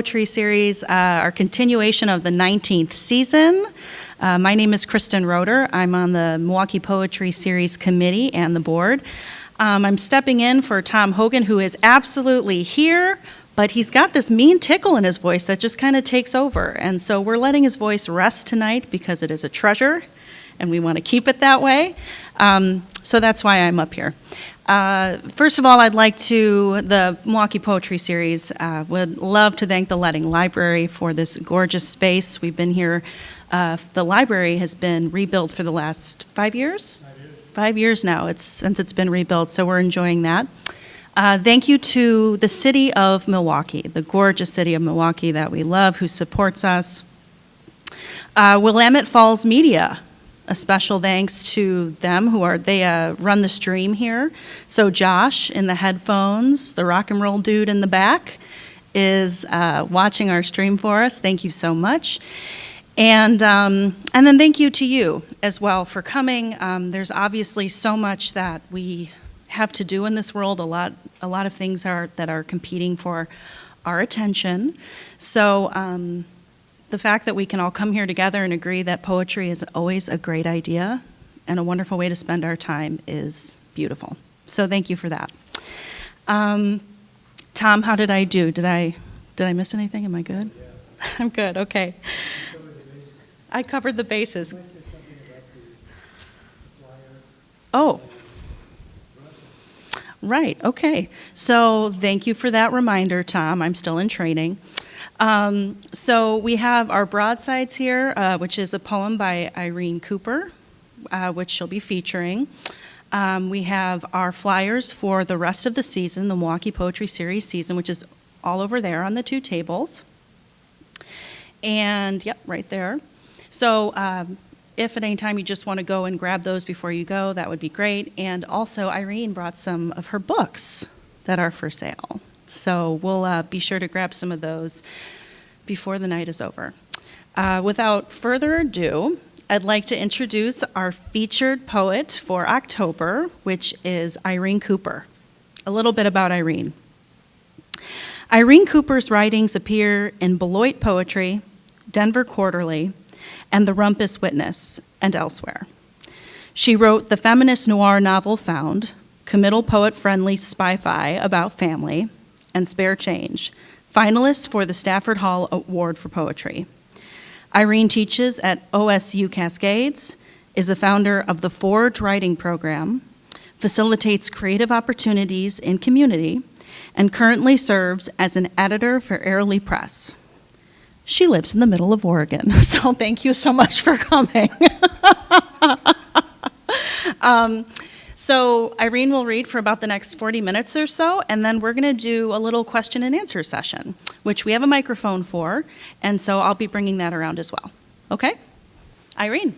Poetry Series, our continuation of the 19th season. My name is Kristen Roeder. I'm on the Milwaukie Poetry Series committee and the board. I'm stepping in for Tom Hogan, who is absolutely here, but he's got this mean tickle in his voice that just kind of takes over. And so we're letting his voice rest tonight because it is a treasure, and we want to keep it that way. So that's why I'm up here. First of all, I'd like to, the Milwaukie Poetry Series, would love to thank the Letting Library for this gorgeous space. We've been here, the library has been rebuilt for the last 5 years? 5 years now, since it's been rebuilt, so we're enjoying that. Thank you to the city of Milwaukie, the gorgeous city of Milwaukie that we love, who supports us. Willamette Falls Media. A special thanks to them they run the stream here. So Josh in the headphones, the rock and roll dude in the back, is watching our stream for us. Thank you so much. And then thank you to you as well for coming. There's obviously so much that we have to do in this world. A lot of things that are competing for our attention. So the fact that we can all come here together and agree that poetry is always a great idea and a wonderful way to spend our time is beautiful. So thank you for that. Tom, how did I do? Did I miss anything? Am I good? Yeah. I'm good, okay. I covered the bases. Oh. Right, okay. So thank you for that reminder, Tom. I'm still in training. So we have our broadsides here, which is a poem by Irene Cooper, which she'll be featuring. We have our flyers for the rest of the season, the Milwaukie Poetry Series season, which is all over there on the two tables. And, yep, right there. So if at any time you just want to go and grab those before you go, that would be great. And also, Irene brought some of her books that are for sale. So we'll be sure to grab some of those before the night is over. Without further ado, I'd like to introduce our featured poet for October, which is Irene Cooper. A little bit about Irene. Irene Cooper's writings appear in Beloit Poetry, Denver Quarterly, and the Rumpus Witness, and elsewhere. She wrote the feminist noir novel Found, committal poet-friendly spy-fi about family, and Spare Change, finalists for the Stafford Hall Award for Poetry. Irene teaches at OSU Cascades, is a founder of the Forge Writing Program, facilitates creative opportunities in community, and currently serves as an editor for Airlie Press. She lives in the middle of Oregon, so thank you so much for coming. So Irene will read for about the next 40 minutes or so, and then we're going to do a little question and answer session, which we have a microphone for, and so I'll be bringing that around as well. Okay? Irene.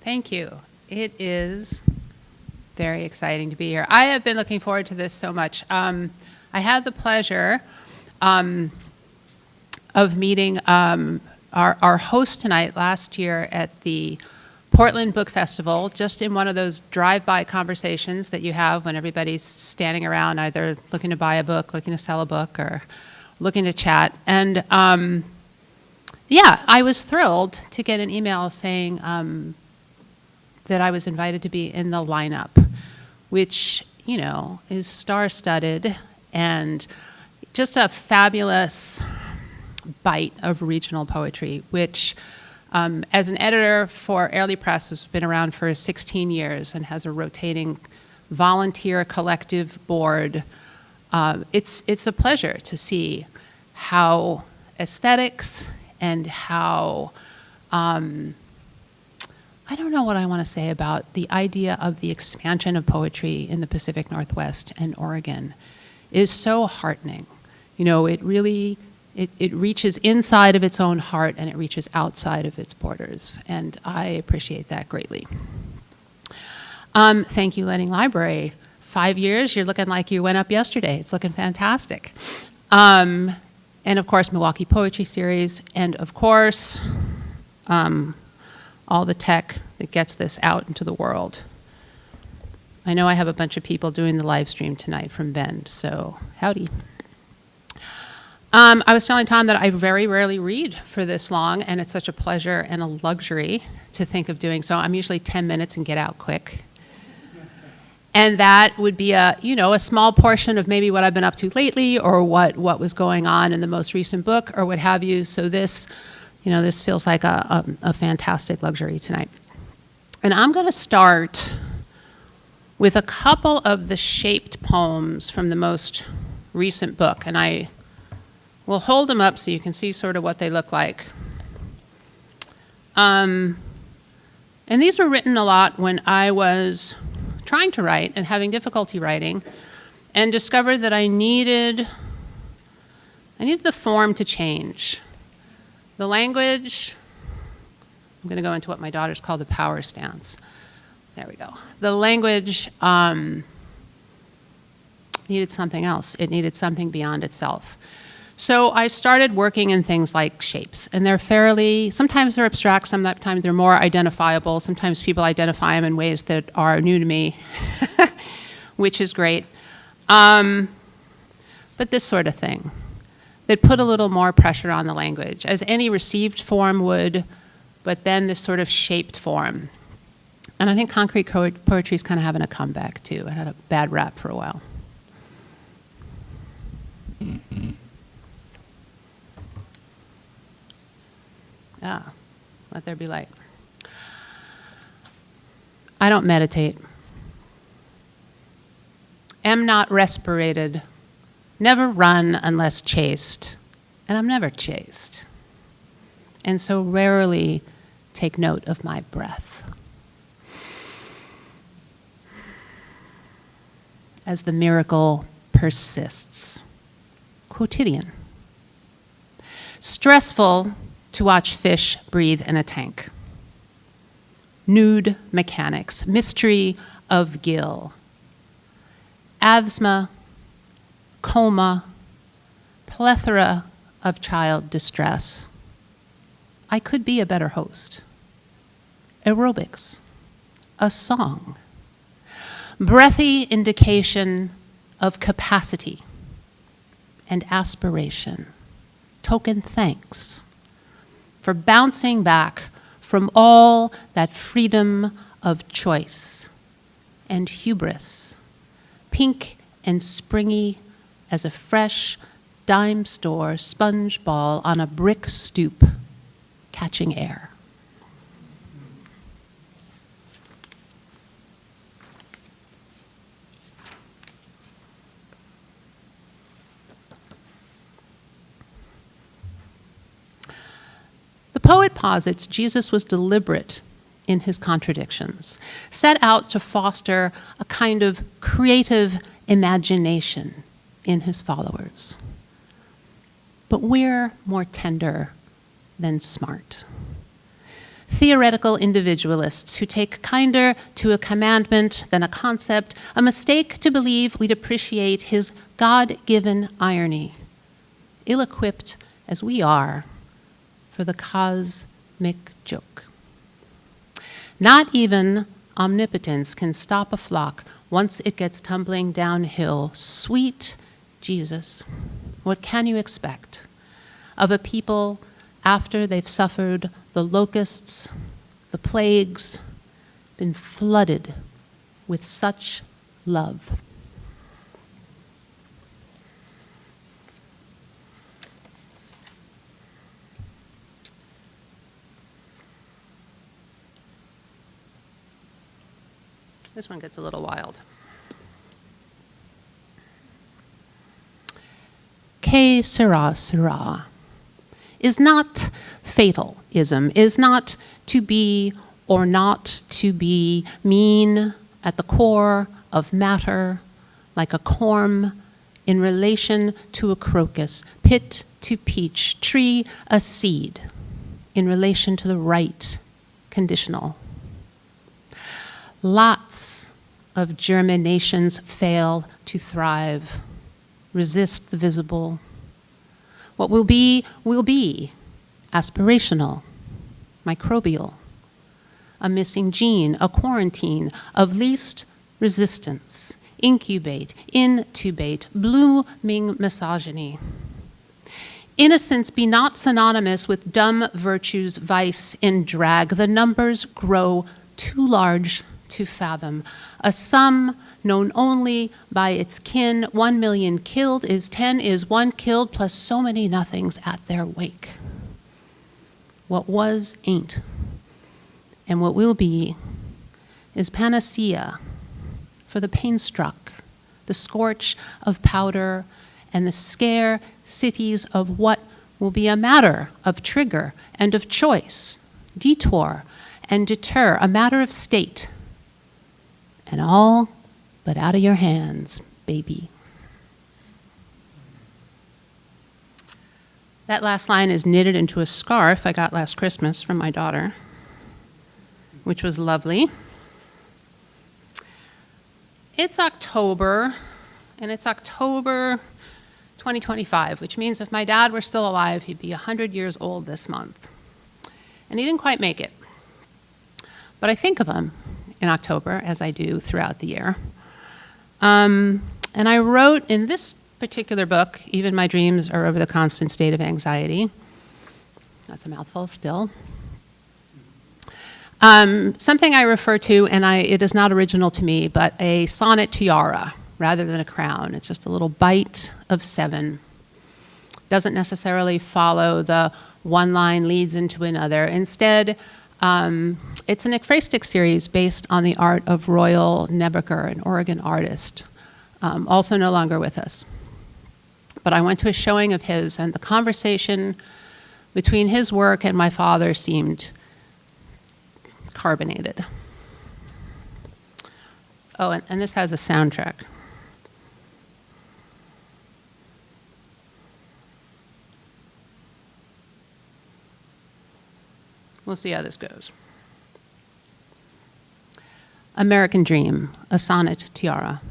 Thank you. It is very exciting to be here. I have been looking forward to this so much. I had the pleasure of meeting our host tonight last year at the Portland Book Festival, just in one of those drive-by conversations that you have when everybody's standing around either looking to buy a book, looking to sell a book, or looking to chat. And yeah, I was thrilled to get an email saying that I was invited to be in the lineup, which, you know, is star-studded and just a fabulous bite of regional poetry, which as an editor for Airlie Press, has been around for 16 years and has a rotating volunteer collective board. It's a pleasure to see how aesthetics and how, I don't know what I want to say about the idea of the expansion of poetry in the Pacific Northwest and Oregon is so heartening. You know, it really, it reaches inside of its own heart and it reaches outside of its borders. And I appreciate that greatly. Thank you, Letting Library. 5 years, you're looking like you went up yesterday. It's looking fantastic. And of course, Milwaukie Poetry Series, and of course, all the tech that gets this out into the world. I know I have a bunch of people doing the live stream tonight from Bend, so howdy. I was telling Tom that I very rarely read for this long, and it's such a pleasure and a luxury to think of doing so. I'm usually 10 minutes and get out quick. And that would be a small portion of maybe what I've been up to lately, or what was going on in the most recent book, or what have you. So this feels like a fantastic luxury tonight. And I'm going to start with a couple of the shaped poems from the most recent book. And I will hold them up so you can see sort of what they look like. And these were written a lot when I was trying to write and having difficulty writing, and discovered that I needed the form to change. The language, I'm going to go into what my daughters call the power stance. There we go. The language needed something else. It needed something beyond itself. So I started working in things like shapes, and sometimes they're abstract, sometimes they're more identifiable, sometimes people identify them in ways that are new to me, which is great. But this sort of thing, that put a little more pressure on the language, as any received form would, but then this sort of shaped form. And I think concrete poetry is kind of having a comeback, too. It had a bad rap for a while. Let there be light. I don't meditate. Am not respirated. Never run unless chased. And I'm never chased. And so rarely take note of my breath. As the miracle persists. Quotidian. Stressful to watch fish breathe in a tank. Nude mechanics, mystery of gill. Asthma, coma, plethora of child distress. I could be a better host. Aerobics, a song. Breathy indication of capacity and aspiration. Token thanks for bouncing back from all that freedom of choice and hubris, pink and springy as a fresh dime store sponge ball on a brick stoop, catching air. The poet posits Jesus was deliberate in his contradictions, set out to foster a kind of creative imagination in his followers. But we're more tender than smart. Theoretical individualists who take kinder to a commandment than a concept, a mistake to believe we'd appreciate his God-given irony, ill-equipped as we are for the cosmic joke. Not even omnipotence can stop a flock once it gets tumbling downhill. Sweet Jesus, what can you expect of a people after they've suffered the locusts, the plagues, been flooded with such love? This one gets a little wild. Que sera, sera is not fatalism, is not to be or not to be, mean at the core of matter, like a corm in relation to a crocus, pit to peach, tree a seed, in relation to the right conditional. Lots of germinations fail to thrive, resist the visible. What will be, aspirational, microbial, a missing gene, a quarantine of least resistance, incubate, intubate, blooming misogyny. Innocence be not synonymous with dumb virtue's vice in drag. The numbers grow too large to fathom. A sum known only by its kin, 1 million killed is 10 is 1 killed plus so many nothings at their wake. What was ain't, and what will be is panacea for the pain-struck, the scorch of powder, and the scare cities of what will be a matter of trigger and of choice, detour and deter, a matter of state, and all but out of your hands, baby. That last line is knitted into a scarf I got last Christmas from my daughter, which was lovely. It's October, and it's October 2025, which means if my dad were still alive, he'd be 100 years old this month. And he didn't quite make it. But I think of him in October, as I do throughout the year. And I wrote in this particular book, Even My Dreams Are Over the Constant State of Anxiety. That's a mouthful still. Something I refer to, and it is not original to me, but a sonnet tiara rather than a crown. It's just a little bite of 7. Doesn't necessarily follow the one line leads into another. Instead, it's an ekphrastic series based on the art of Royal Nebaker, an Oregon artist, also no longer with us. But I went to a showing of his, and the conversation between his work and my father seemed carbonated. Oh, and this has a soundtrack. We'll see how this goes. American Dream, a sonnet tiara.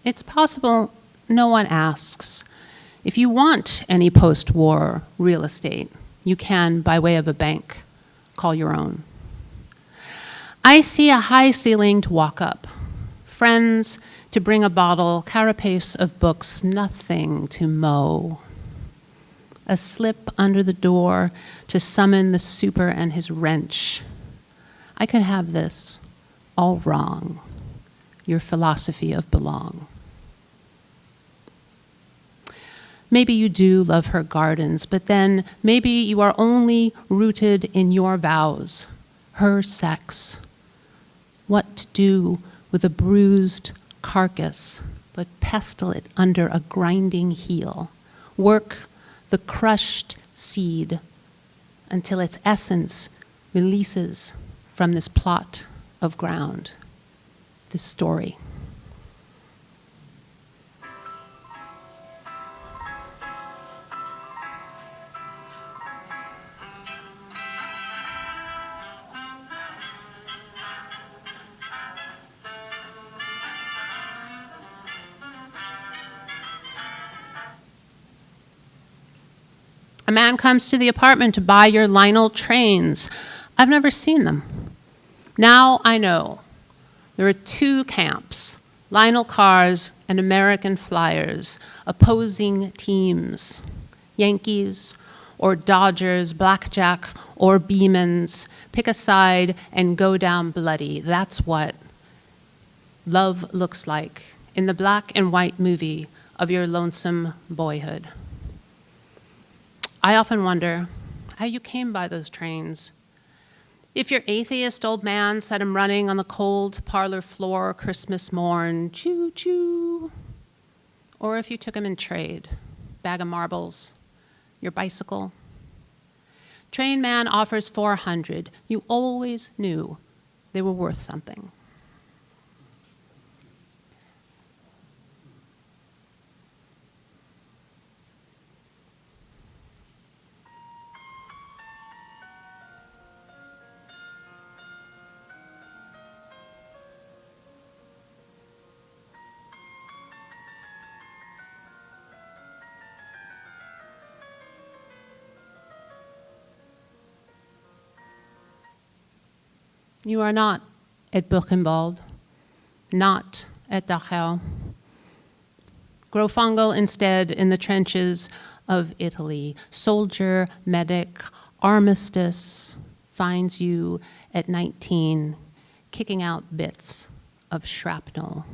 It's possible no one asks. If you want any post-war real estate, you can, by way of a bank, call your own. I see a high-ceilinged walk-up, friends to bring a bottle, carapace of books, nothing to mow. A slip under the door to summon the super and his wrench. I could have this all wrong, your philosophy of belong. Maybe you do love her gardens, but then maybe you are only rooted in your vows, her sex. What to do with a bruised carcass, but pestle it under a grinding heel. Work the crushed seed until its essence releases from this plot of ground, this story. A man comes to the apartment to buy your Lionel trains. I've never seen them. Now I know. There are 2 camps, Lionel cars and American Flyers, opposing teams. Yankees or Dodgers, blackjack or Beamans. Pick a side and go down bloody. That's what love looks like in the black and white movie of your lonesome boyhood. I often wonder how you came by those trains. If your atheist old man set him running on the cold parlor floor Christmas morn, choo-choo. Or if you took him in trade, bag of marbles, your bicycle. Train man offers 400. You always knew they were worth something. You are not at Buchenwald, not at Dachau. Grow fungal instead in the trenches of Italy. Soldier, medic, armistice finds you at 19, kicking out bits of shrapnel,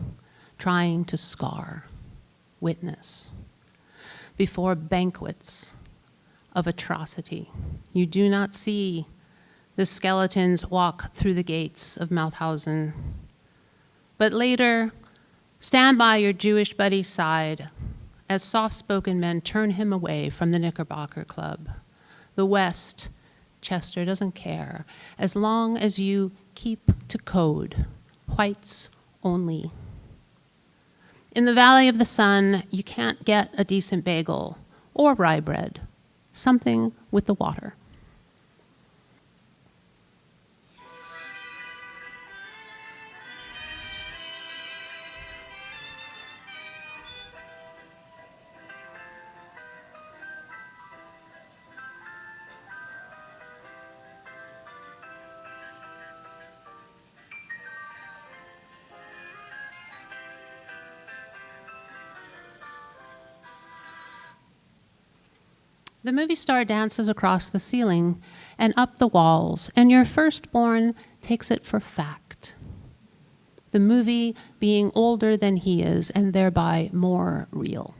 trying to scar, witness. Before banquets of atrocity, you do not see the skeletons walk through the gates of Mauthausen, but later stand by your Jewish buddy's side as soft-spoken men turn him away from the Knickerbocker Club. The West, Chester doesn't care, as long as you keep to code, whites only. In the Valley of the Sun, you can't get a decent bagel or rye bread, something with the water. The movie star dances across the ceiling and up the walls, and your firstborn takes it for fact. The movie being older than he is and thereby more real.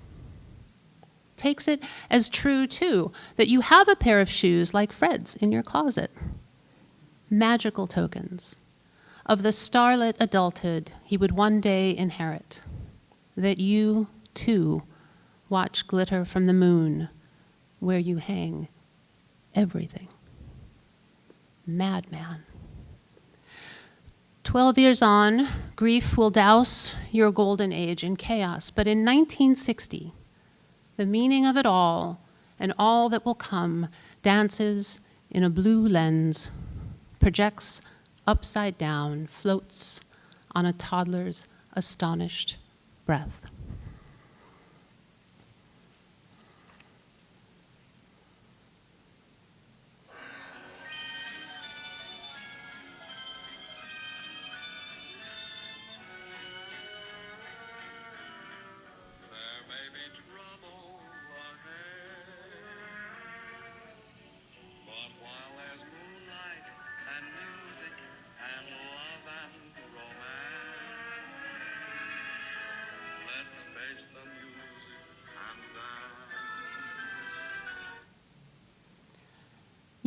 Takes it as true, too, that you have a pair of shoes like Fred's in your closet. Magical tokens of the starlit adulthood he would one day inherit. That you, too, watch glitter from the moon where you hang everything. Madman. 12 years on, grief will douse your golden age in chaos. But in 1960, the meaning of it all and all that will come dances in a blue lens, projects upside down, floats on a toddler's astonished breath.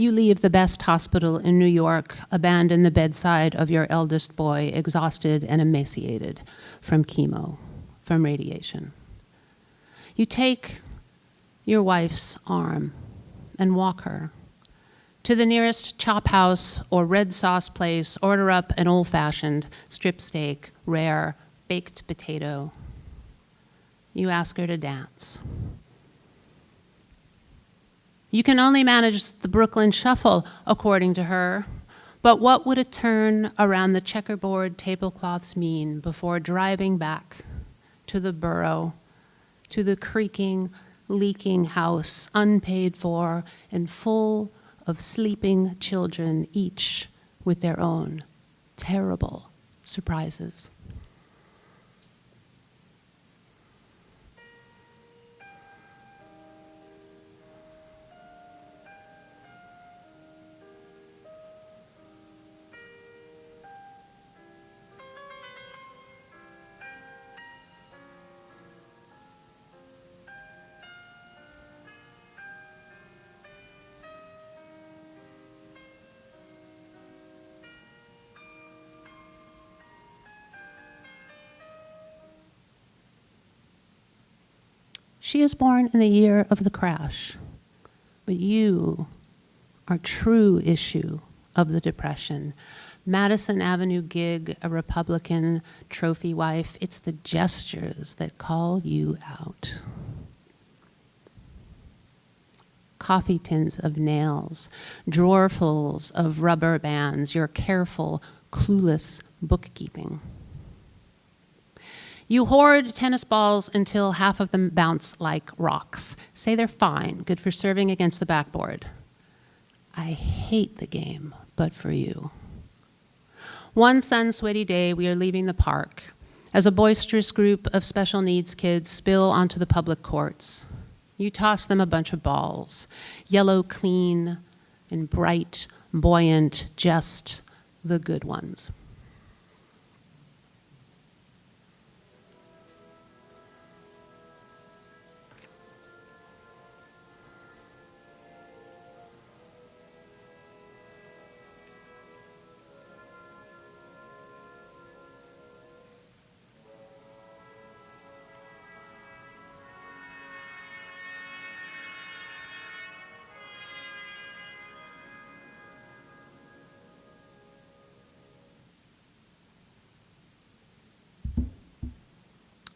You leave the best hospital in New York, abandon the bedside of your eldest boy, exhausted and emaciated from chemo, from radiation. You take your wife's arm and walk her to the nearest chop house or red sauce place, order up an old-fashioned strip steak, rare, baked potato. You ask her to dance. You can only manage the Brooklyn Shuffle, according to her, but what would a turn around the checkerboard tablecloths mean before driving back to the borough, to the creaking, leaking house, unpaid for and full of sleeping children, each with their own terrible surprises? She is born in the year of the crash, but you are true issue of the Depression. Madison Avenue gig, a Republican trophy wife, it's the gestures that call you out. Coffee tins of nails, drawerfuls of rubber bands, your careful, clueless bookkeeping. You hoard tennis balls until half of them bounce like rocks. Say they're fine, good for serving against the backboard. I hate the game, but for you. One sun-sweaty day, we are leaving the park as a boisterous group of special needs kids spill onto the public courts. You toss them a bunch of balls, yellow clean and bright, buoyant, just the good ones.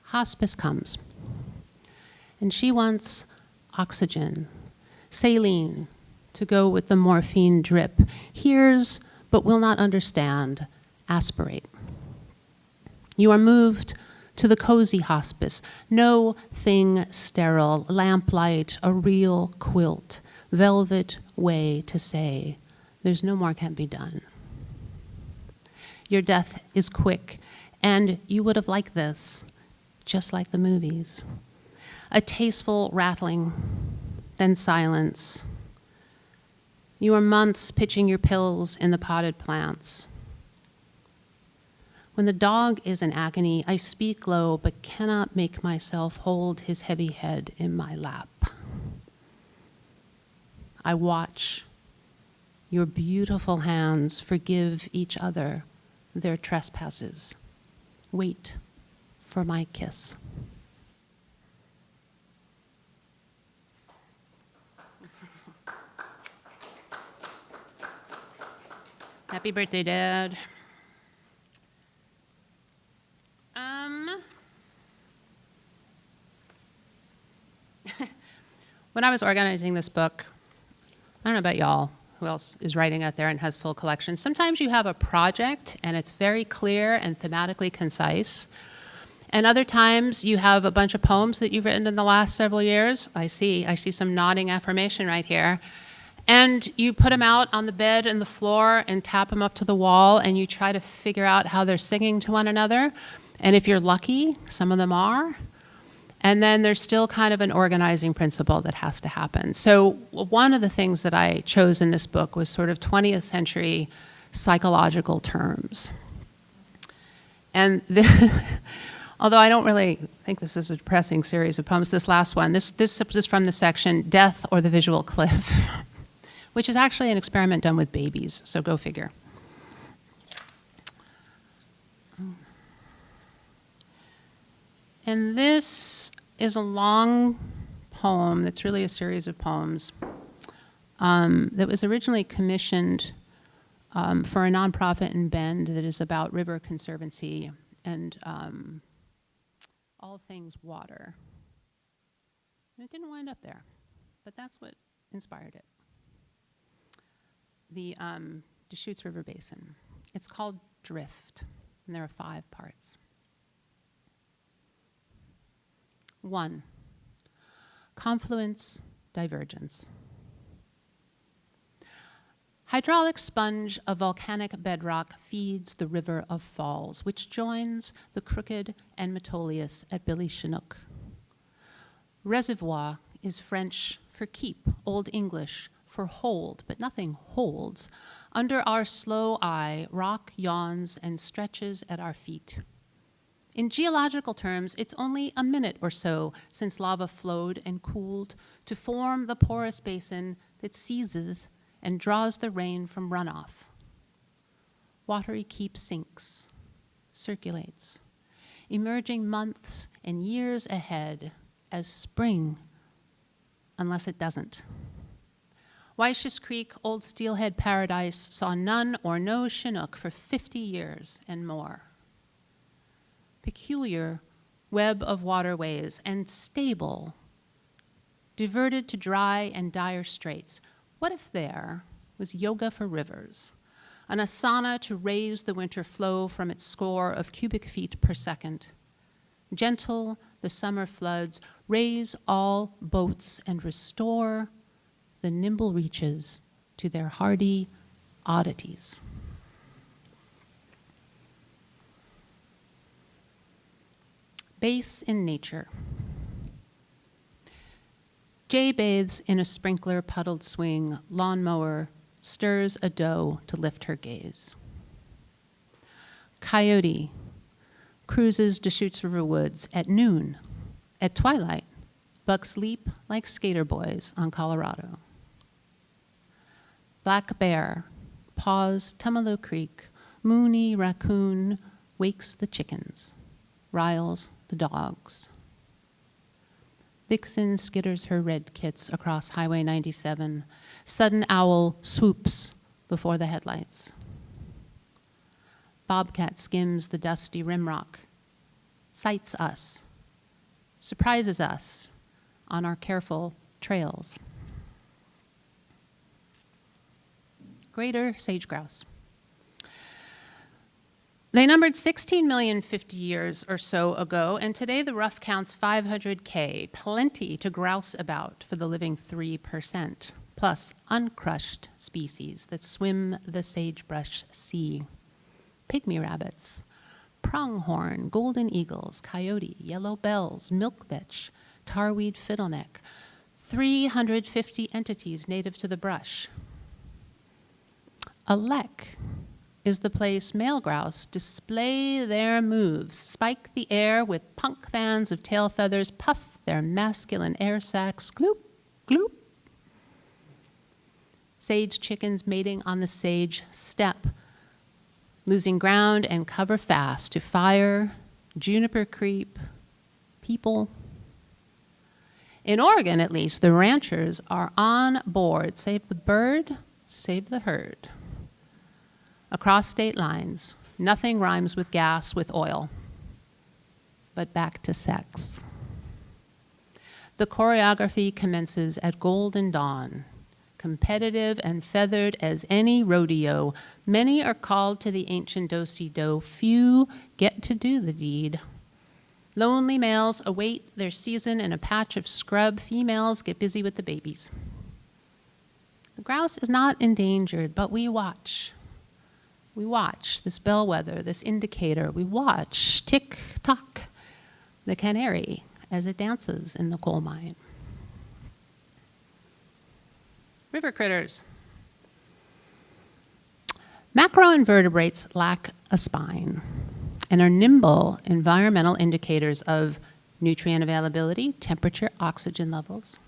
Hospice comes, and she wants oxygen, saline to go with the morphine drip, hears but will not understand, aspirate. You are moved to the cozy hospice, no thing sterile, lamplight, a real quilt, velvet way to say, there's no more can be done. Your death is quick, and you would have liked this, just like the movies. A tasteful rattling, then silence. You are months pitching your pills in the potted plants. When the dog is in agony, I speak low, but cannot make myself hold his heavy head in my lap. I watch your beautiful hands forgive each other their trespasses. Wait for my kiss. Happy birthday, Dad. When I was organizing this book, I don't know about y'all, who else is writing out there and has full collections. Sometimes you have a project and it's very clear and thematically concise. And other times you have a bunch of poems that you've written in the last several years. I see some nodding affirmation right here. And you put them out on the bed and the floor and tap them up to the wall, and you try to figure out how they're singing to one another. And if you're lucky, some of them are. And then there's still kind of an organizing principle that has to happen. So one of the things that I chose in this book was sort of 20th century psychological terms. And although I don't really think this is a depressing series of poems, this last one, this is from the section Death or the Visual Cliff, which is actually an experiment done with babies, so go figure. And this is a long poem that's really a series of poems that was originally commissioned for a nonprofit in Bend that is about river conservancy and all things water. And it didn't wind up there, but that's what inspired it. The Deschutes River Basin. It's called Drift, and there are 5 parts. 1, confluence, divergence. Hydraulic sponge of volcanic bedrock feeds the river of falls, which joins the Crooked and Metolius at Billy Chinook. Reservoir is French for keep, Old English for hold, but nothing holds. Under our slow eye, rock yawns and stretches at our feet. In geological terms, it's only a minute or so since lava flowed and cooled to form the porous basin that seizes and draws the rain from runoff. Watery Keep sinks, circulates, emerging months and years ahead as spring, unless it doesn't. Weisches Creek, Old Steelhead Paradise, saw none or no Chinook for 50 years and more. Peculiar web of waterways and stable, diverted to dry and dire straits. What if there was yoga for rivers, an asana to raise the winter flow from its score of cubic feet per second? Gentle the summer floods, raise all boats and restore the nimble reaches to their hardy oddities. Space in nature. Jay bathes in a sprinkler puddled swing. Lawnmower stirs a doe to lift her gaze. Coyote cruises Deschutes River woods at noon. At twilight, bucks leap like skater boys on Colorado. Black bear paws Tumalo Creek. Mooney raccoon wakes the chickens, riles the dogs. Vixen skitters her red kits across Highway 97. Sudden owl swoops before the headlights. Bobcat skims the dusty rimrock, sights us, surprises us on our careful trails. Greater sage grouse. They numbered 16 million 50 years or so ago, and today the rough counts 500K, plenty to grouse about for the living 3%, plus uncrushed species that swim the sagebrush sea. Pygmy rabbits, pronghorn, golden eagles, coyote, yellow bells, milkvetch, tarweed fiddleneck, 350 entities native to the brush. A lek is the place male grouse display their moves, spike the air with punk fans of tail feathers, puff their masculine air sacs, gloop, gloop. Sage chickens mating on the sage steppe, losing ground and cover fast to fire, juniper creep, people. In Oregon, at least, the ranchers are on board. Save the bird, save the herd. Across state lines, nothing rhymes with gas with oil. But back to sex. The choreography commences at golden dawn. Competitive and feathered as any rodeo, many are called to the ancient do-si-do. Few get to do the deed. Lonely males await their season in a patch of scrub. Females get busy with the babies. The grouse is not endangered, but we watch. We watch this bellwether, this indicator. We watch tick-tock, the canary, as it dances in the coal mine. River critters. Macroinvertebrates lack a spine and are nimble environmental indicators of nutrient availability, temperature, oxygen levels.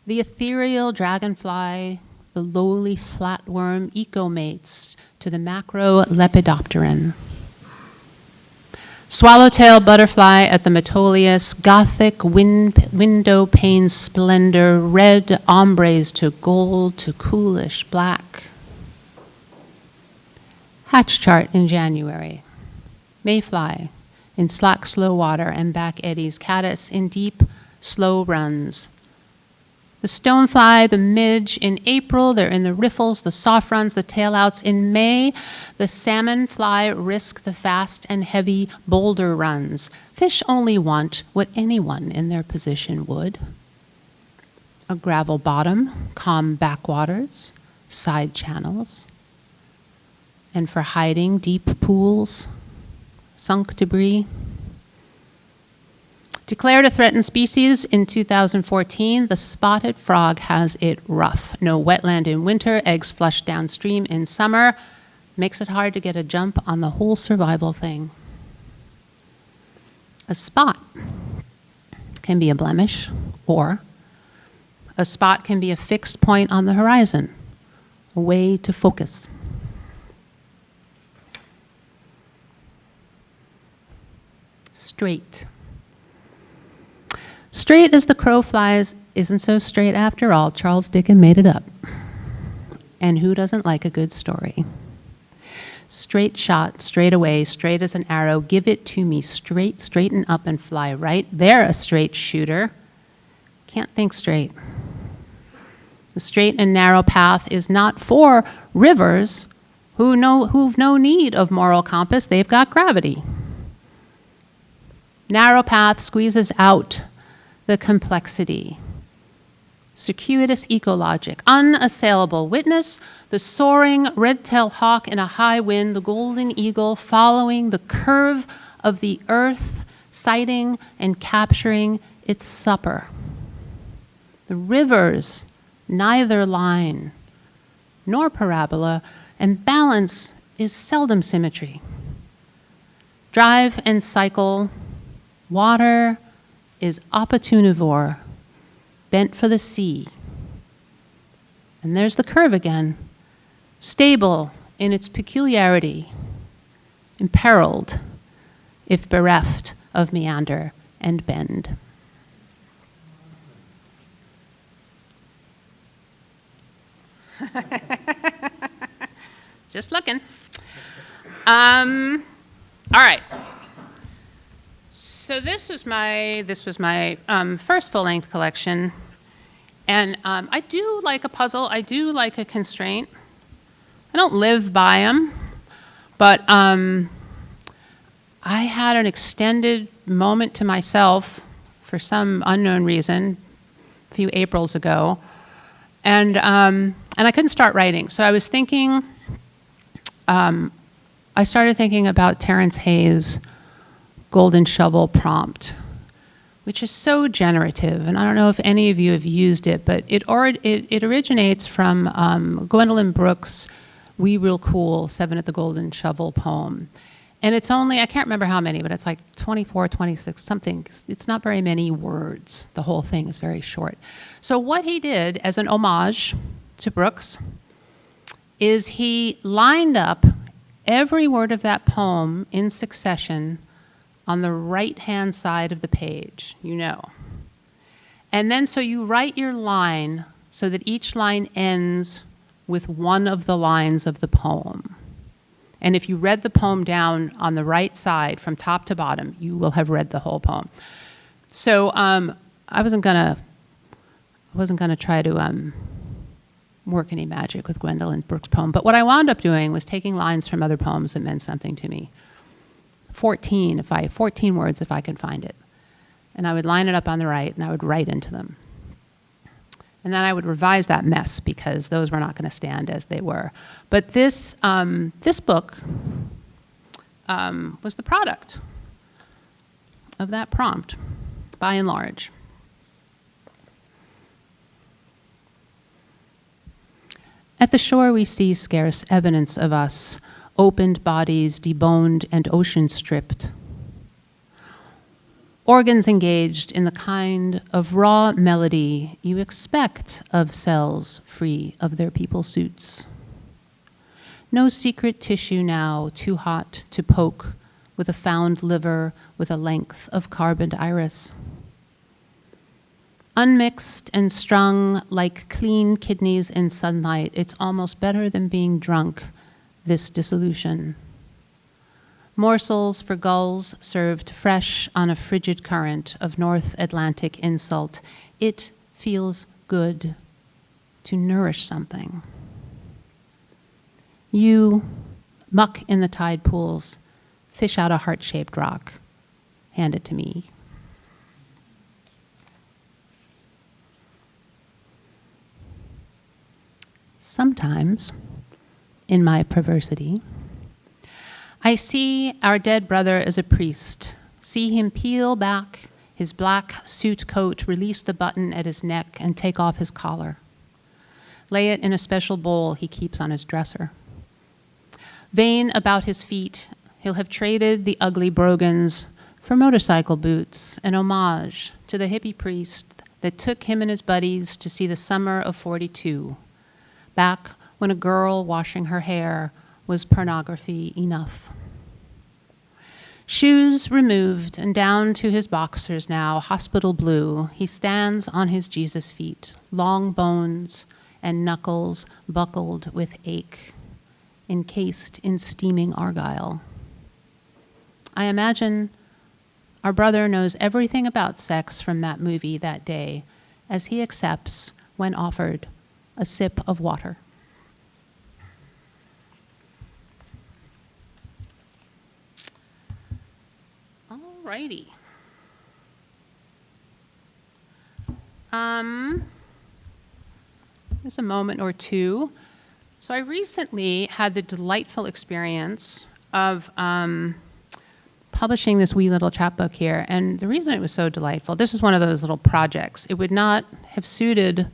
The ethereal dragonfly, the lowly flatworm ecomates to the macro lepidopteran. Swallowtail butterfly at the Metolius, Gothic window pane splendor, red ombres to gold to coolish black. Hatch chart in January. Mayfly in slack, slow water and back eddies. Caddis in deep, slow runs. The stonefly, the midge in April, they're in the riffles, the soft runs, the tailouts. In May, the salmonfly risk the fast and heavy boulder runs. Fish only want what anyone in their position would. A gravel bottom, calm backwaters, side channels. And for hiding, deep pools, sunk debris. Declared a threatened species in 2014, the spotted frog has it rough. No wetland in winter, eggs flush downstream in summer. Makes it hard to get a jump on the whole survival thing. A spot can be a blemish, or a spot can be a fixed point on the horizon, a way to focus. Straight. Straight as the crow flies isn't so straight after all. Charles Dickens made it up. And who doesn't like a good story? Straight shot, straight away, straight as an arrow. Give it to me straight, straighten up and fly right. They're a straight shooter. Can't think straight. The straight and narrow path is not for rivers who've no need of moral compass. They've got gravity. Narrow path squeezes out the complexity. Circuitous ecologic, unassailable witness, the soaring red-tailed hawk in a high wind, the golden eagle following the curve of the earth sighting and capturing its supper. The rivers, neither line nor parabola, and balance is seldom symmetry. Drive and cycle, water is opportunivore, bent for the sea. And there's the curve again, stable in its peculiarity, imperiled if bereft of meander and bend. Just looking. All right. So this was my first full-length collection, and I do like a puzzle. I do like a constraint. I don't live by them, but I had an extended moment to myself for some unknown reason a few Aprils ago, and I couldn't start writing. So I was thinking. I started thinking about Terrence Hayes' Golden Shovel prompt, which is so generative, and I don't know if any of you have used it, but it originates from Gwendolyn Brooks' We Real Cool, 7 at the Golden Shovel poem. And it's only, I can't remember how many, but it's like 24, 26, something. It's not very many words. The whole thing is very short. So what he did as an homage to Brooks is he lined up every word of that poem in succession on the right-hand side of the page, you know. And then so you write your line so that each line ends with one of the lines of the poem. And if you read the poem down on the right side from top to bottom, you will have read the whole poem. So I wasn't gonna try to work any magic with Gwendolyn Brooks' poem. But what I wound up doing was taking lines from other poems that meant something to me. 14 words if I could find it. And I would line it up on the right and I would write into them. And then I would revise that mess because those were not going to stand as they were. But this book was the product of that prompt, by and large. At the shore we see scarce evidence of us, opened bodies deboned and ocean stripped. Organs engaged in the kind of raw melody you expect of cells free of their people suits. No secret tissue now too hot to poke with a found liver with a length of carboned iris. Unmixed and strung like clean kidneys in sunlight, it's almost better than being drunk, this dissolution. Morsels for gulls served fresh on a frigid current of North Atlantic insult. It feels good to nourish something. You muck in the tide pools, fish out a heart-shaped rock, hand it to me. Sometimes, in my perversity, I see our dead brother as a priest, see him peel back his black suit coat, release the button at his neck, and take off his collar. Lay it in a special bowl he keeps on his dresser. Vain about his feet, he'll have traded the ugly brogans for motorcycle boots, an homage to the hippie priest that took him and his buddies to see the summer of '42. Back when a girl washing her hair was pornography enough. Shoes removed and down to his boxers now, hospital blue, he stands on his Jesus feet, long bones and knuckles buckled with ache, encased in steaming argyle. I imagine our brother knows everything about sex from that movie that day, as he accepts, when offered, a sip of water. Alrighty. Just a moment or two. So I recently had the delightful experience of publishing this wee little chapbook here, and the reason it was so delightful, this is one of those little projects. It would not have suited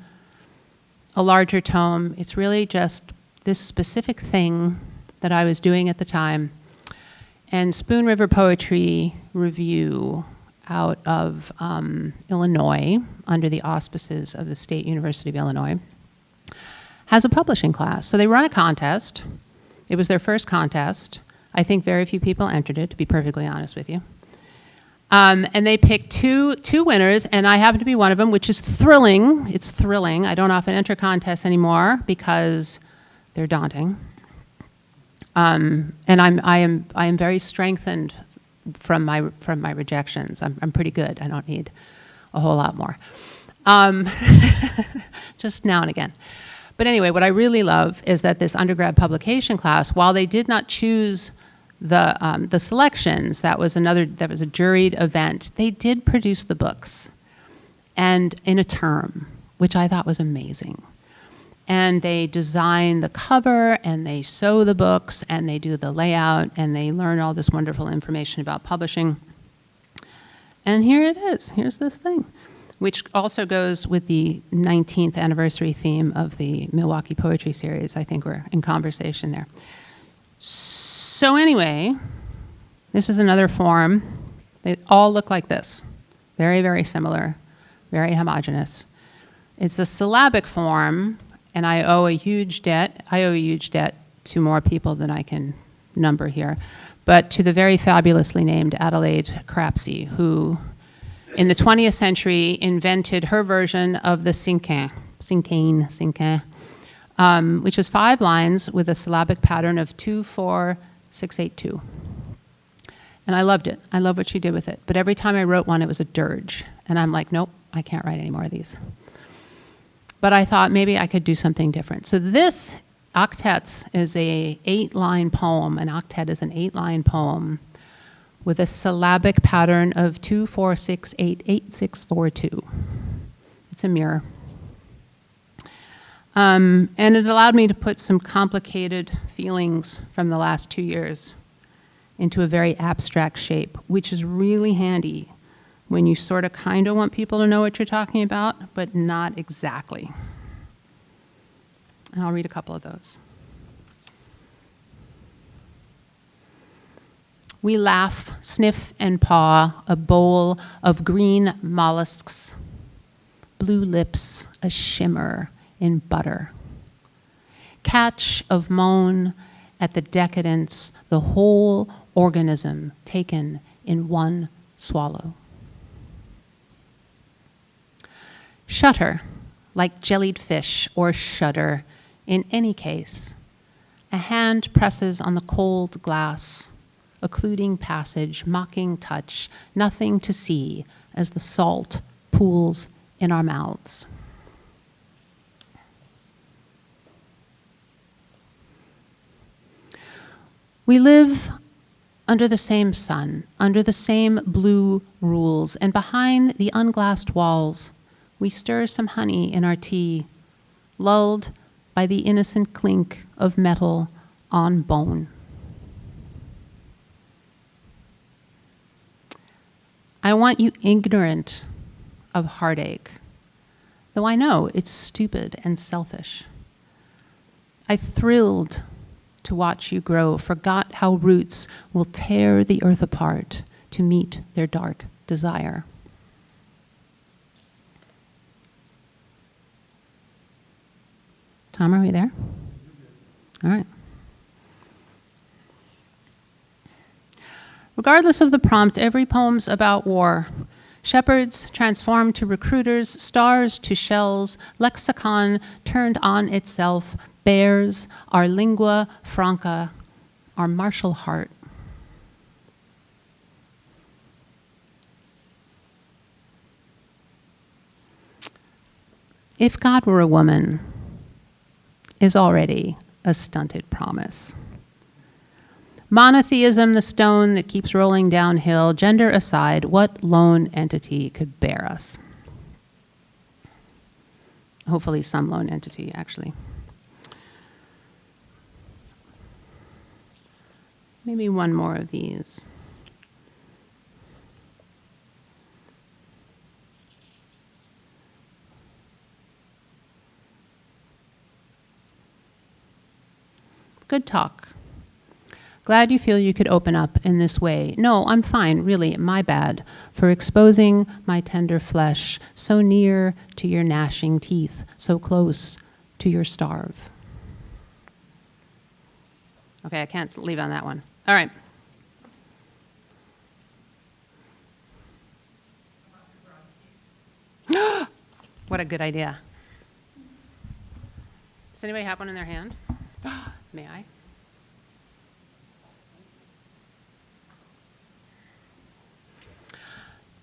a larger tome. It's really just this specific thing that I was doing at the time. And Spoon River Poetry Review out of Illinois, under the auspices of the State University of Illinois, has a publishing class. So they run a contest. It was their first contest. I think very few people entered it, to be perfectly honest with you. And they picked two winners, and I happen to be one of them, which is thrilling. It's thrilling. I don't often enter contests anymore because they're daunting. And I am very strengthened from my rejections. I'm pretty good. I don't need a whole lot more. Just now and again. But anyway, what I really love is that this undergrad publication class, while they did not choose the selections, that was a juried event, they did produce the books, and in a term, which I thought was amazing. And they design the cover, and they sew the books, and they do the layout, and they learn all this wonderful information about publishing. And here it is. Here's this thing, which also goes with the 19th anniversary theme of the Milwaukie Poetry Series. I think we're in conversation there. So anyway, this is another form. They all look like this. Very, very similar, very homogeneous. It's a syllabic form, and I owe a huge debt. I owe a huge debt to more people than I can number here, but to the very fabulously named Adelaide Crapsey, who in the 20th century invented her version of the cinquain, which is 5 lines with a syllabic pattern of 2, 4, 6, 8, 2. And I loved it. I love what she did with it. But every time I wrote one, it was a dirge. And I'm like, nope, I can't write any more of these. But I thought maybe I could do something different. So this octets is a 8-line poem. An octet is an 8-line poem with a syllabic pattern of 2, 4, 6, 8, 8, 6, 4, 2. It's a mirror. And it allowed me to put some complicated feelings from the last 2 years into a very abstract shape, which is really handy when you sort of kind of want people to know what you're talking about, but not exactly. And I'll read a couple of those. We laugh, sniff, and paw a bowl of green mollusks, blue lips a shimmer in butter. Catch of moan at the decadence, the whole organism taken in one swallow. Shutter, like jellied fish, or shudder, in any case. A hand presses on the cold glass, occluding passage, mocking touch, nothing to see as the salt pools in our mouths. We live under the same sun, under the same blue rules, and behind the unglassed walls, we stir some honey in our tea, lulled by the innocent clink of metal on bone. I want you ignorant of heartache, though I know it's stupid and selfish. I thrilled to watch you grow, forgot how roots will tear the earth apart to meet their dark desire. Tom, are we there? All right. Regardless of the prompt, every poem's about war. Shepherds transformed to recruiters, stars to shells, lexicon turned on itself, bears, our lingua franca, our martial heart. If God were a woman is already a stunted promise. Monotheism, the stone that keeps rolling downhill, gender aside, what lone entity could bear us? Hopefully some lone entity, actually. Maybe one more of these. Good talk. Glad you feel you could open up in this way. No, I'm fine, really, my bad, for exposing my tender flesh so near to your gnashing teeth, so close to your starve. Okay, I can't leave on that one. All right. What a good idea. Does anybody have one in their hand? May I?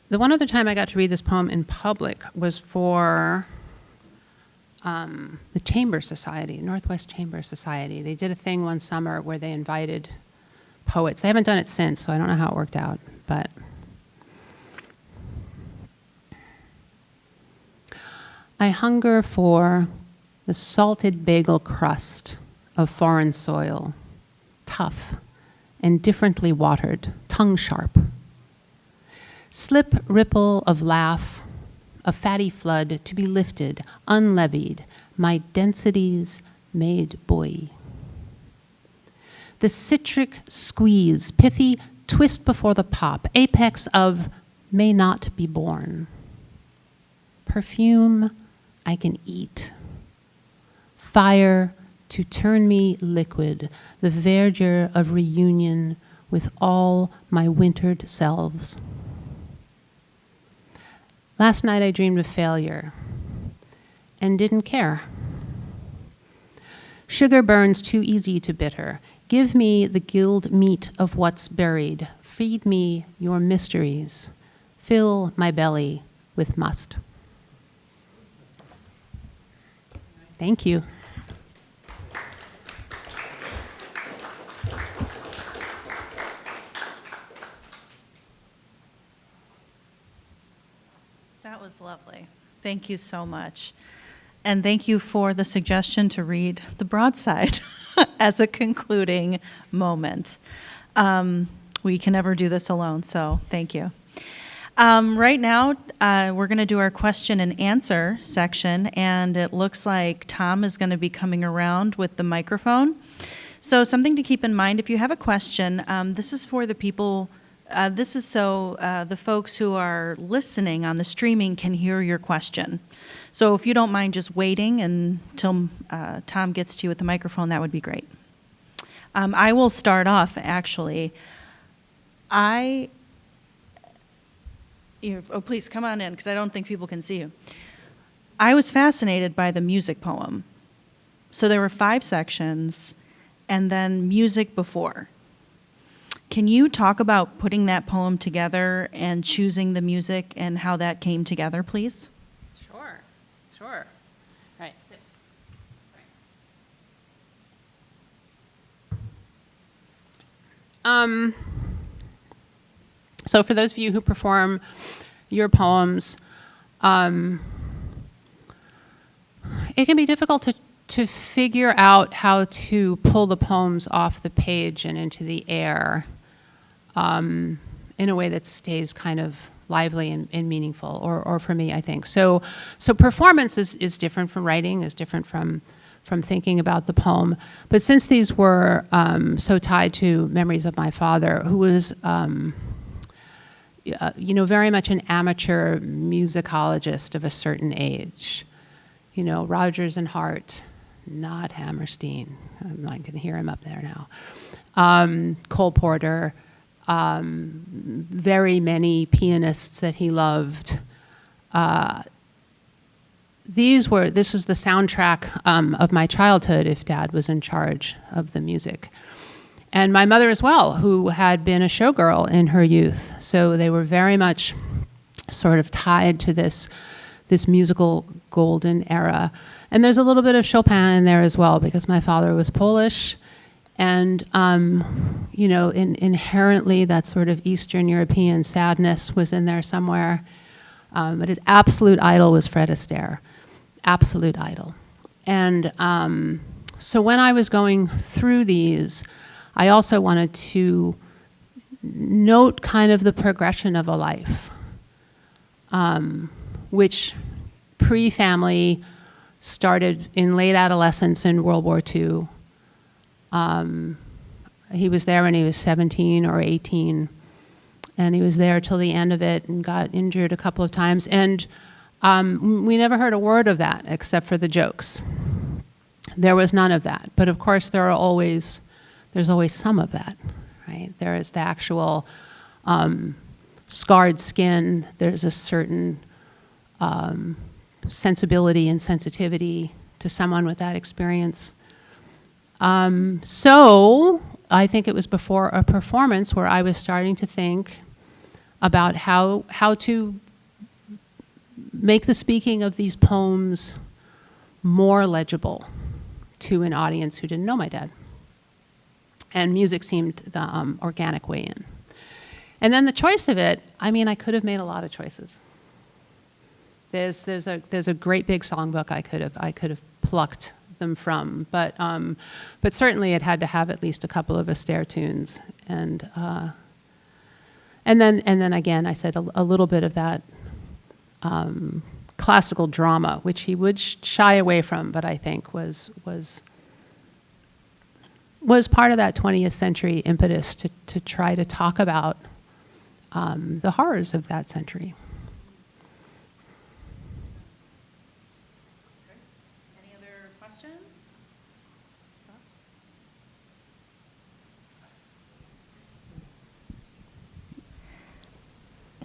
The one other time I got to read this poem in public was for the Chamber Society, Northwest Chamber Society. They did a thing one summer where they invited poets. They haven't done it since, so I don't know how it worked out, but I hunger for the salted bagel crust of foreign soil, tough and differently watered, tongue sharp. Slip ripple of laugh, a fatty flood to be lifted, unlevied, my densities made buoy. The citric squeeze, pithy twist before the pop, apex of may not be born. Perfume I can eat. Fire to turn me liquid, the verdure of reunion with all my wintered selves. Last night I dreamed of failure and didn't care. Sugar burns too easy to bitter. Give me the gilled meat of what's buried. Feed me your mysteries. Fill my belly with must. Thank you. That was lovely. Thank you so much. And thank you for the suggestion to read the broadside as a concluding moment. We can never do this alone, so thank you. Right now, we're going to do our question and answer section, and it looks like Tom is going to be coming around with the microphone. So something to keep in mind, if you have a question, this is for the people, this is so the folks who are listening on the streaming can hear your question. So if you don't mind just waiting until Tom gets to you with the microphone, that would be great. I will start off, actually. Please come on in, because I don't think people can see you. I was fascinated by the music poem. So there were 5 sections, and then music before. Can you talk about putting that poem together and choosing the music and how that came together, please? Sure. All right, sit. All right. So for those of you who perform your poems, it can be difficult to figure out how to pull the poems off the page and into the air in a way that stays kind of lively and meaningful, or for me, I think. So performance is different from writing, is different from thinking about the poem. But since these were so tied to memories of my father, who was very much an amateur musicologist of a certain age. Rodgers and Hart, not Hammerstein. I can hear him up there now. Cole Porter, very many pianists that he loved. This was the soundtrack of my childhood if Dad was in charge of the music. And my mother as well, who had been a showgirl in her youth. So they were very much sort of tied to this musical golden era. And there's a little bit of Chopin in there as well, because my father was Polish. And, inherently that sort of Eastern European sadness was in there somewhere. But his absolute idol was Fred Astaire. Absolute idol. And so when I was going through these, I also wanted to note kind of the progression of a life, which pre-family started in late adolescence in World War II, He was there when he was 17 or 18, and he was there till the end of it and got injured a couple of times. And we never heard a word of that except for the jokes. There was none of that. But of course, there's always some of that, right? There is the actual scarred skin. There's a certain sensibility and sensitivity to someone with that experience. So I think it was before a performance where I was starting to think about how to make the speaking of these poems more legible to an audience who didn't know my dad. And music seemed the organic way in. And then the choice of it, I mean, I could have made a lot of choices. There's a great big songbook I could have plucked them from, but certainly it had to have at least a couple of Astaire tunes, and then again I said a little bit of that classical drama, which he would shy away from, but I think was part of that 20th century impetus to try to talk about the horrors of that century. Any other questions?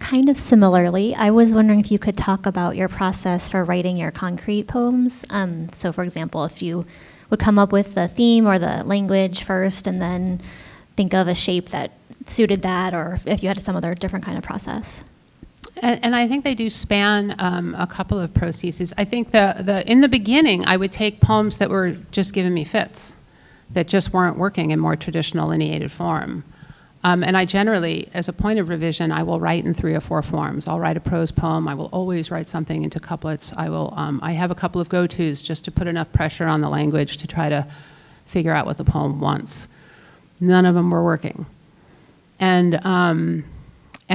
Kind of similarly, I was wondering if you could talk about your process for writing your concrete poems. So for example, if you would come up with the theme or the language first and then think of a shape that suited that, or if you had some other different kind of process. And I think they do span a couple of processes. I think in the beginning, I would take poems that were just giving me fits, that just weren't working in more traditional lineated form. And I generally, as a point of revision, I will write in 3 or 4 forms. I'll write a prose poem. I will always write something into couplets. I have a couple of go-tos just to put enough pressure on the language to try to figure out what the poem wants. None of them were working. And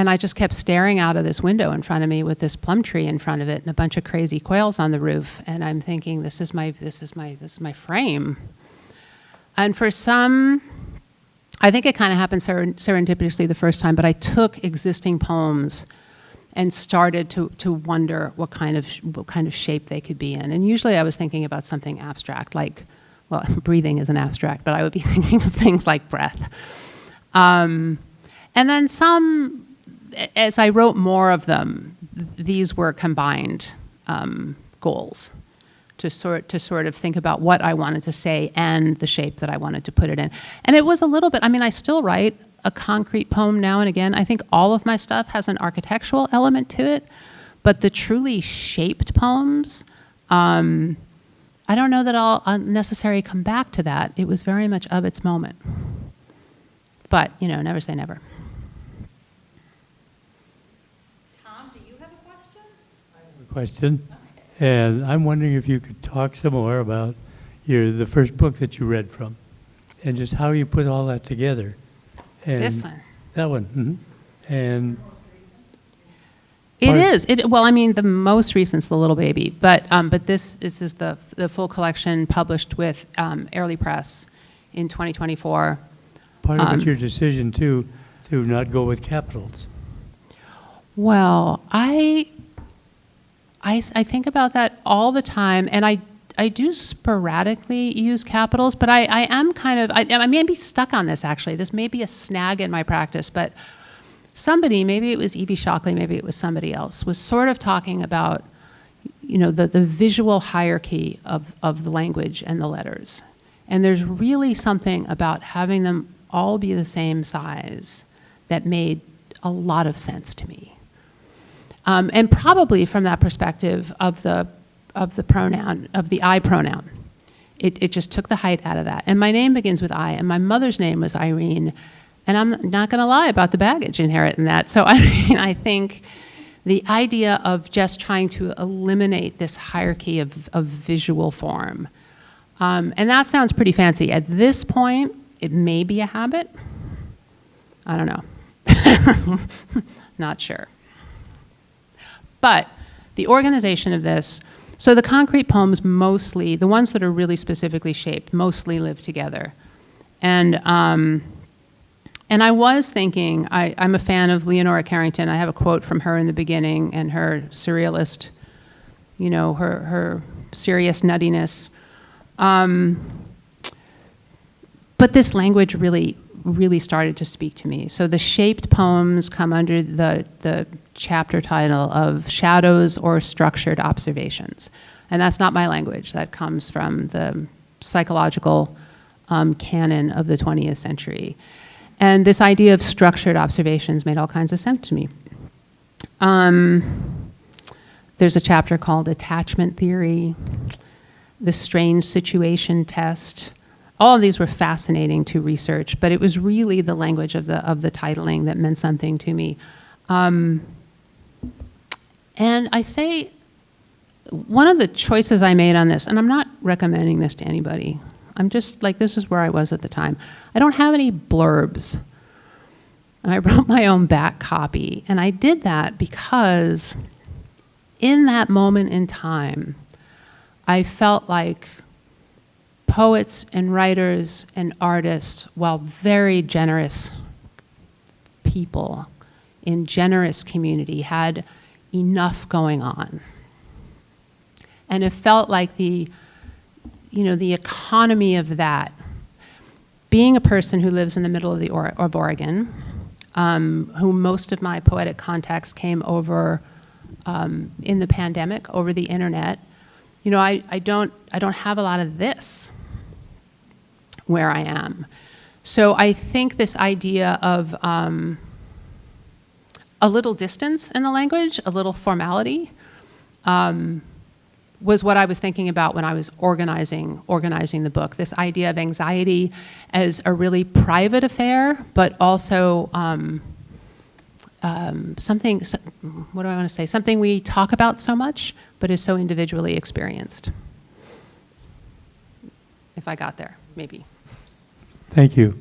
I just kept staring out of this window in front of me with this plum tree in front of it and a bunch of crazy quails on the roof. And I'm thinking, this is my frame. And for some, I think it kind of happened serendipitously the first time, but I took existing poems and started to wonder what kind of shape they could be in. And usually I was thinking about something abstract, like, well, breathing is an abstract, but I would be thinking of things like breath. And then some, as I wrote more of them, these were combined goals to sort of think about what I wanted to say and the shape that I wanted to put it in. And it was a little bit, I mean, I still write a concrete poem now and again. I think all of my stuff has an architectural element to it, but the truly shaped poems, I don't know that I'll necessarily come back to that. It was very much of its moment. But, never say never. Tom, do you have a question? I have a question. And I'm wondering if you could talk some more about the first book that you read from, and just how you put all that together. And This one. That one. Mm-hmm. And it is. Well, I mean, the most recent's The Little Baby, but this is the full collection published with Airlie Press in 2024. Part of it's your decision to not go with capitals. Well, I think about that all the time, and I do sporadically use capitals, but I am kind of, I may be stuck on this actually. This may be a snag in my practice, but somebody, maybe it was Evie Shockley, maybe it was somebody else, was sort of talking about, the visual hierarchy of the language and the letters. And there's really something about having them all be the same size that made a lot of sense to me. And probably from that perspective of the pronoun, of the I pronoun. It just took the height out of that. And my name begins with I, and my mother's name was Irene, and I'm not going to lie about the baggage inherent in that. So I think the idea of just trying to eliminate this hierarchy of visual form, and that sounds pretty fancy. At this point, it may be a habit. I don't know. Not sure. But the organization of this, so the concrete poems mostly, the ones that are really specifically shaped, mostly live together. And I was thinking, I'm a fan of Leonora Carrington. I have a quote from her in the beginning, and her surrealist, her serious nuttiness. But this language really started to speak to me. So the shaped poems come under the chapter title of Shadows or Structured Observations. And that's not my language. That comes from the psychological canon of the 20th century. And this idea of structured observations made all kinds of sense to me. There's a chapter called Attachment Theory, the Strange Situation Test. All of these were fascinating to research, but it was really the language of the titling that meant something to me. And I say, one of the choices I made on this, and I'm not recommending this to anybody, I'm just like, this is where I was at the time. I don't have any blurbs. And I wrote my own back copy. And I did that because in that moment in time, I felt like poets and writers and artists, while very generous people in generous community, had enough going on. And it felt like the economy of that, being a person who lives in the middle of Oregon, who most of my poetic contacts came over in the pandemic, over the internet, I don't have a lot of this where I am. So I think this idea of a little distance in the language, a little formality, was what I was thinking about when I was organizing the book. This idea of anxiety as a really private affair, but also something, what do I want to say? Something we talk about so much, but is so individually experienced. If I got there, maybe. Thank you.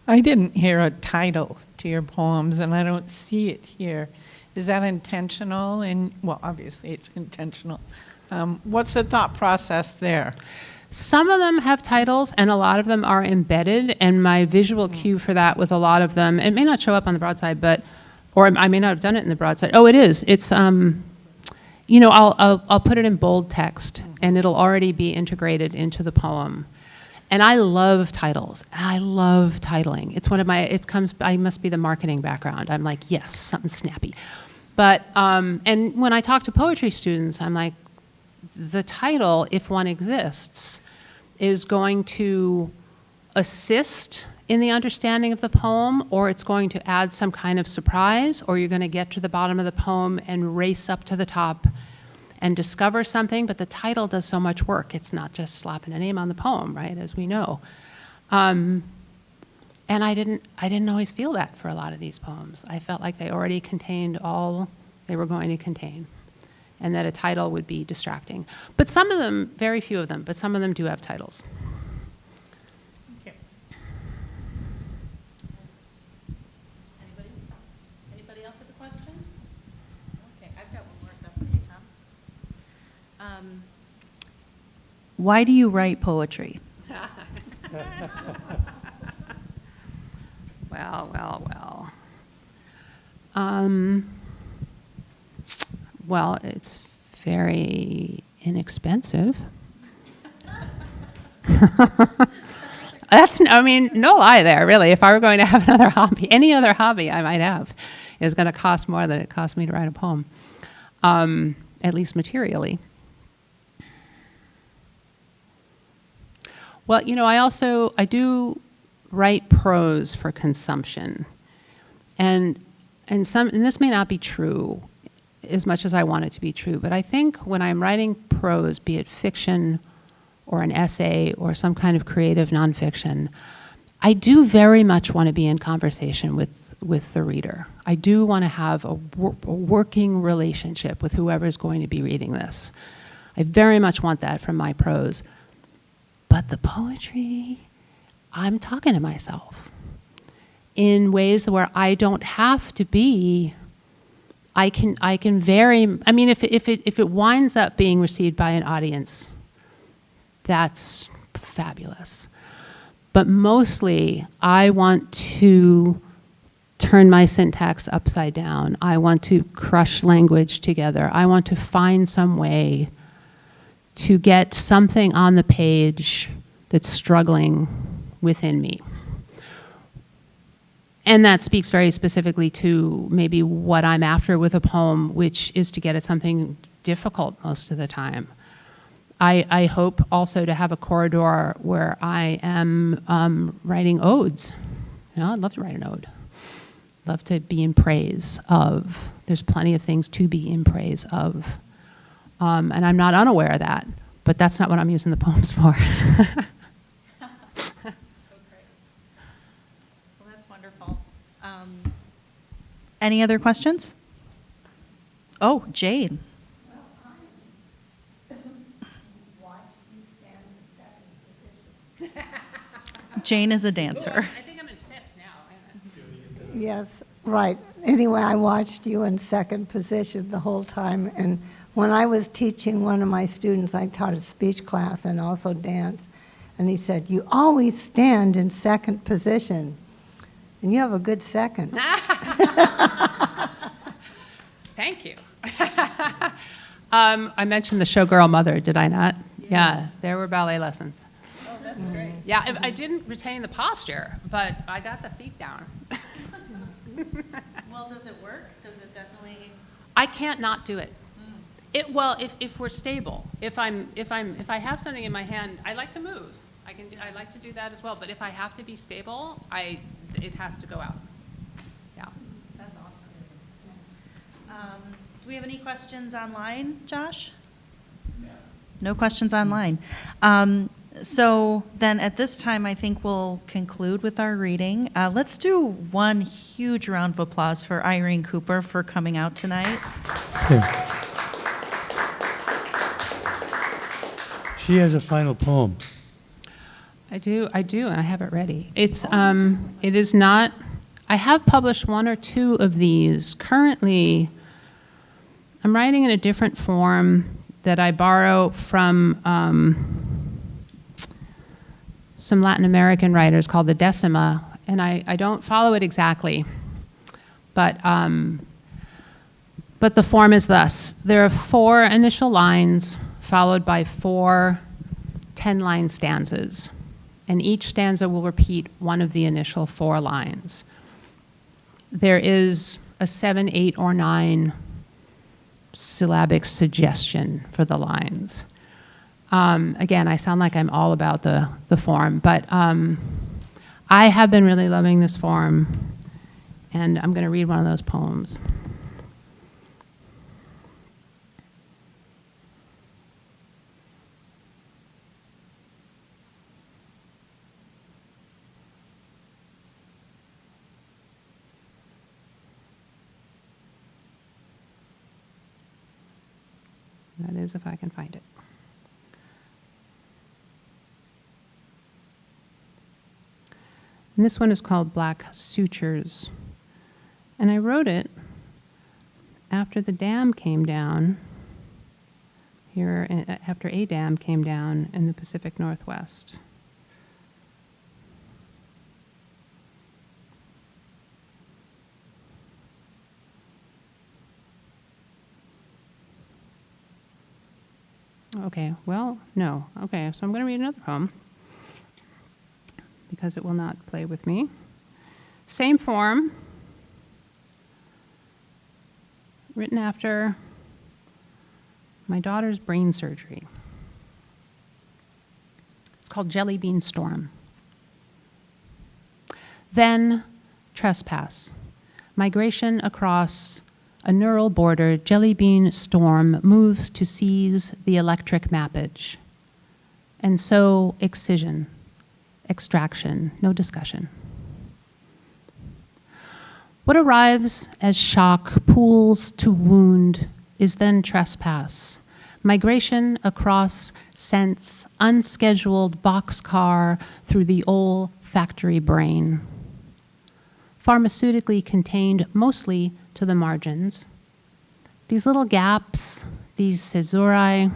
I didn't hear a title to your poems, and I don't see it here. Is that intentional? Well, obviously it's intentional. What's the thought process there? Some of them have titles, and a lot of them are embedded, and my visual cue for that with a lot of them, it may not show up on the broadside, or I may not have done it in the broadside. Oh, it is. It's, I'll put it in bold text, and it'll already be integrated into the poem. And I love titles. I love titling. It's one of my, I must be the marketing background. I'm like, yes, something snappy. But, and when I talk to poetry students, I'm like, the title, if one exists, is going to assist in the understanding of the poem, or it's going to add some kind of surprise, or you're going to get to the bottom of the poem and race up to the top and discover something, but the title does so much work. It's not just slapping a name on the poem, right, as we know. And I didn't always feel that for a lot of these poems. I felt like they already contained all they were going to contain, and that a title would be distracting. But some of them, very few of them, but some of them do have titles. Anybody else have a question? Okay, I've got one more if that's okay, Tom. Why do you write poetry? Well. Well, it's very inexpensive. No lie there, really. If I were going to have another hobby, any other hobby I might have, is going to cost more than it cost me to write a poem, at least materially. Well, I do write prose for consumption. And this may not be true as much as I want it to be true, but I think when I'm writing prose, be it fiction or an essay or some kind of creative nonfiction, I do very much want to be in conversation with the reader. I do want to have a working relationship with whoever's going to be reading this. I very much want that from my prose. But the poetry, I'm talking to myself in ways where I don't have to be I can vary. I mean, if it winds up being received by an audience, that's fabulous. But mostly, I want to turn my syntax upside down. I want to crush language together. I want to find some way to get something on the page that's struggling within me. And that speaks very specifically to maybe what I'm after with a poem, which is to get at something difficult most of the time. I hope also to have a corridor where I am writing odes. You know, I'd love to write an ode. Love to be in praise of. There's plenty of things to be in praise of. And I'm not unaware of that, but that's not what I'm using the poems for. So great. Well, that's wonderful. Any other questions? Oh, Jane. Jane is a dancer. I think I'm in fifth now. Yes, right. Anyway, I watched you in second position the whole time. And when I was teaching one of my students, I taught a speech class and also dance. And he said, "You always stand in second position. And you have a good second." Thank you. I mentioned the showgirl mother, did I not? Yes. Yeah, there were ballet lessons. Oh, that's great. Yeah, I didn't retain the posture, but I got the feet down. Well, does it work? Does it definitely? I can't not do it. Well, if we're stable, if I have something in my hand, I like to move. I like to do that as well. But if I have to be stable, it has to go out. Yeah. That's awesome. Do we have any questions online, Josh? No questions online. So then at this time, I think we'll conclude with our reading. Let's do one huge round of applause for Irene Cooper for coming out tonight. Okay. She has a final poem. I do, and I have it ready. It is not, I have published one or two of these. Currently, I'm writing in a different form that I borrow from some Latin American writers called the Decima, and I don't follow it exactly, but the form is thus. There are 4 initial lines followed by 4 10-line stanzas, and each stanza will repeat one of the initial 4 lines. There is a 7, 8, or 9 syllabic suggestion for the lines. Again, I sound like I'm all about the form, but I have been really loving this form, and I'm going to read one of those poems. That is, if I can find it. And this one is called Black Sutures. And I wrote it after the dam came down here, after a dam came down in the Pacific Northwest. Okay, well, no. Okay, so I'm going to read another poem because it will not play with me. Same form, written after my daughter's brain surgery. It's called Jelly Bean Storm. Then trespass, migration across a neural border, Jelly Bean Storm moves to seize the electric mappage. And so excision, extraction, no discussion. What arrives as shock pools to wound is then trespass. Migration across sense, unscheduled boxcar through the olfactory brain. Pharmaceutically contained mostly to the margins, These little gaps, these caesurae,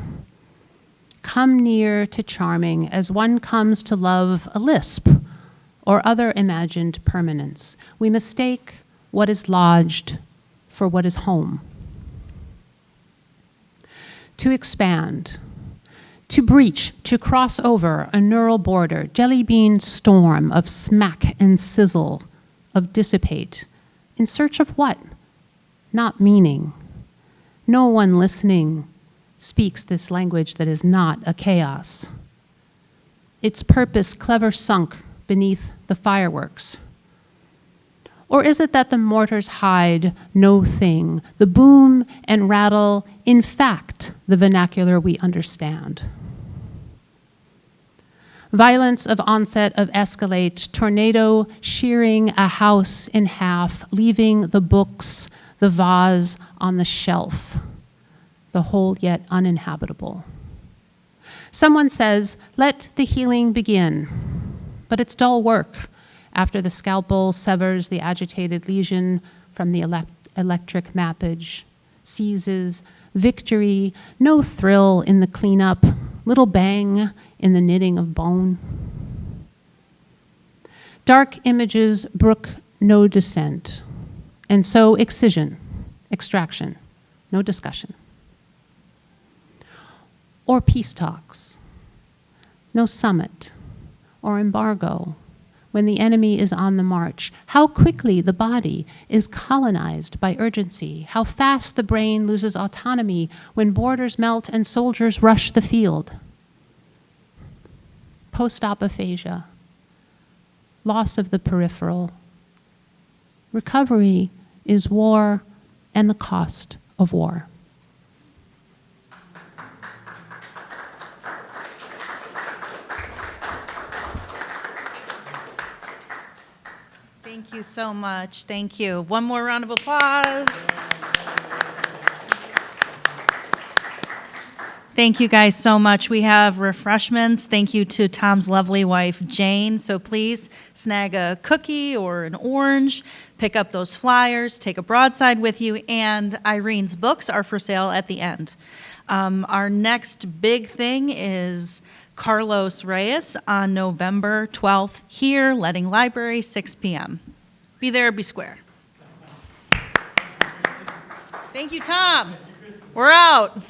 come near to charming as one comes to love a lisp or other imagined permanence. We mistake what is lodged for what is home. To expand, to breach, to cross over a neural border, jelly bean storm of smack and sizzle, of dissipate, in search of what? Not meaning. No one listening speaks this language that is not a chaos. Its purpose clever sunk beneath the fireworks. Or is it that the mortars hide no thing, the boom and rattle, in fact, the vernacular we understand? Violence of onset of escalate, tornado shearing a house in half, leaving the books, the vase on the shelf, the whole yet uninhabitable. Someone says, let the healing begin, but it's dull work after the scalpel severs the agitated lesion from the electric mappage, seizes victory, no thrill in the cleanup, little bang in the knitting of bone. Dark images brook no descent, and so excision, extraction, no discussion. Or peace talks, no summit or embargo when the enemy is on the march. How quickly the body is colonized by urgency, how fast the brain loses autonomy when borders melt and soldiers rush the field. Post-op aphasia, loss of the peripheral. Recovery is war and the cost of war. Thank you so much. Thank you. One more round of applause. Thank you guys so much. We have refreshments. Thank you to Tom's lovely wife, Jane. So please snag a cookie or an orange, pick up those flyers, take a broadside with you, and Irene's books are for sale at the end. Our next big thing is Carlos Reyes on November 12th here, Letting Library, 6 p.m. Be there, be square. Thank you, Tom. We're out.